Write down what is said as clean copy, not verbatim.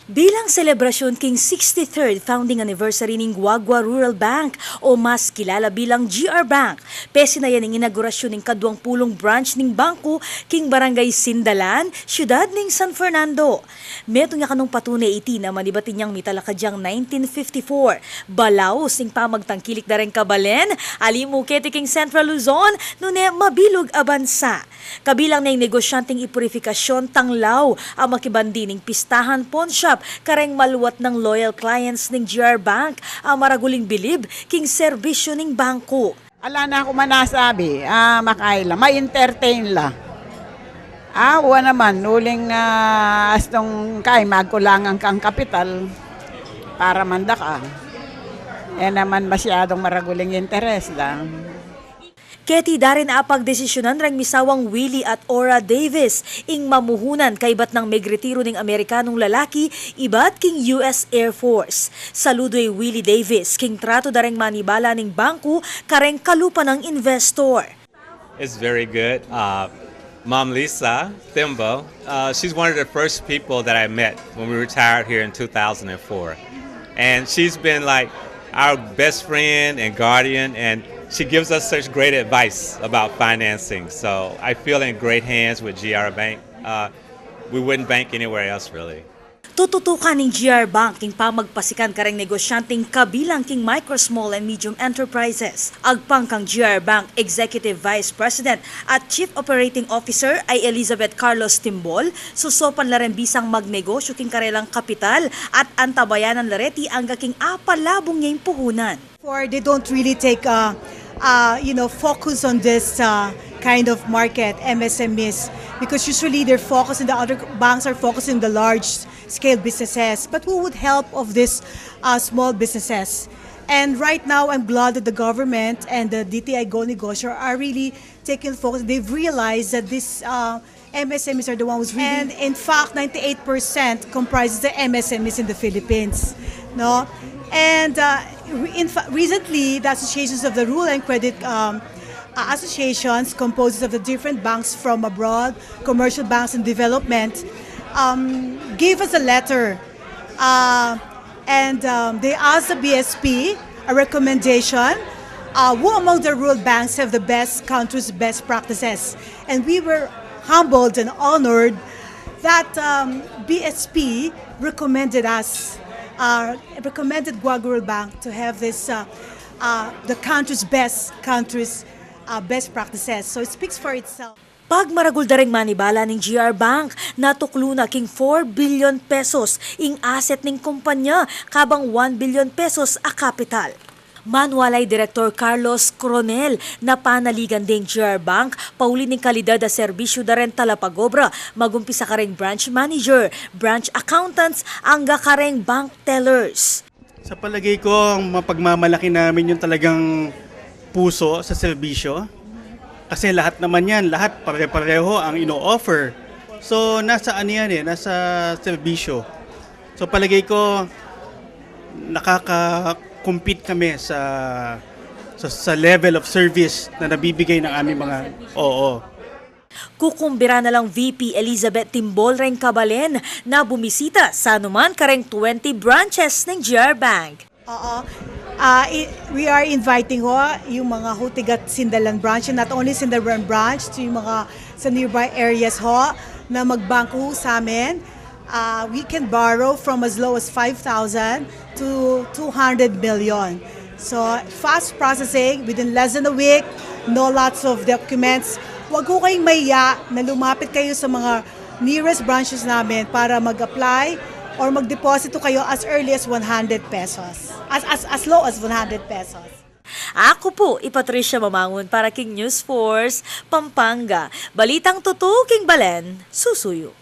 Bilang selebrasyon king 63rd founding anniversary ng Guagua Rural Bank o mas kilala bilang GR Bank, Pesinayan ang inaugurasyon ng kadwang pulong branch ng bangko king barangay Sindalan, siyudad ng San Fernando. Meto nga kanong patunay iti na manibati niyang mitalakadyang 1954. Balaos ng pamagtangkilik dareng kabalen, alimuketi king Central Luzon, nune mabilog a bansa. Kabilang na yung negosyanteng ipurifikasyon tanglaw ang makibandi ng pistahan pawn shop kareng maluwat ng loyal clients ng GR Bank ang maraguling bilib king serbisyo ng bangko. Ala na ako manasabi, makaila, may entertain la. Awa naman, nuling astong kay magkulangan kang kapital para manda ka. Naman masyadong maraguling interes lang. Keti darin apagdesisyonan rang misawang Willie at Ora Davis ing mamuhunan kaibat ng megretiro ng Amerikanong lalaki ibat king US Air Force. Saludoy Willie Davis king trato dareng manibala ng bangko kareng kalupa ng investor. It's very good. Mom Lisa Thimbo, she's one of the first people that I met when we retired here in 2004. And she's been like our best friend and guardian, and she gives us such great advice about financing. So I feel in great hands with GR Bank. We wouldn't bank anywhere else really. Tututukan ng GR Bank king pamagpasikan kareng negosyanteng kabilang king micro, small and medium enterprises. Agpang kang GR Bank Executive Vice President at Chief Operating Officer ay Elizabeth Carlos Timbol, susopan la rin bisang magnegosyo king karelang kapital at antabayanan lareti ang king apalabong ngayong puhunan. For they don't really take focus on this kind of market, MSMEs, because usually they're focused and the other banks are focused on the large scale businesses. But who would help of this small businesses? And right now, I'm glad that the government and the DTI Go Negosyo are really taking focus. They've realized that this MSMEs are the ones really, and in fact, 98% comprises the MSMEs in the Philippines. No? And recently, the associations of the rural and credit associations composed of the different banks from abroad, commercial banks and development, gave us a letter and they asked the BSP a recommendation who among the rural banks have the best country's best practices. And we were humbled and honored that BSP recommended us, recommended Guagua Bank to have this the country's best practices. So it speaks for itself. Pag maragul dareng manibala ng GR Bank, natuklo na king 4 billion pesos ing asset ng kumpanya, kabang 1 billion pesos a kapital. Manualay Director Carlos Coronel na panaligan ding GR Bank, pauli ng kalidad a serbisyo dareng talapagobra, magumpisa kareng branch manager, branch accountants, angga kareng bank tellers. Sa palagay ko, mapagmamalaki namin yung talagang puso sa serbisyo. Kasi lahat naman yan, lahat pare-pareho ang ino-offer. So, nasa ano yan nasa serbisyo. So, palagay ko, nakaka-compete kami sa level of service na nabibigay ng aming mga Kukumbira na lang VP Elizabeth Timbol ring kabalen na bumisita sa anuman kareng 20 branches ng GR Bank. We are inviting yung mga Hutigat Sindalan branch, and not only Sindalan branch, to yung mga sa nearby areas na magbangko sa amin. We can borrow from as low as 5,000 to 200 million. So fast processing within less than a week, no lots of documents. Huwag ko kayong mahiya na lumapit kayo sa mga nearest branches namin para mag-apply or magdeposito kayo as early as 100 pesos. As low as 100 pesos. Ako po, Patricia Mamangon para King News Force, Pampanga. Balitang tutuking balen, susuyo.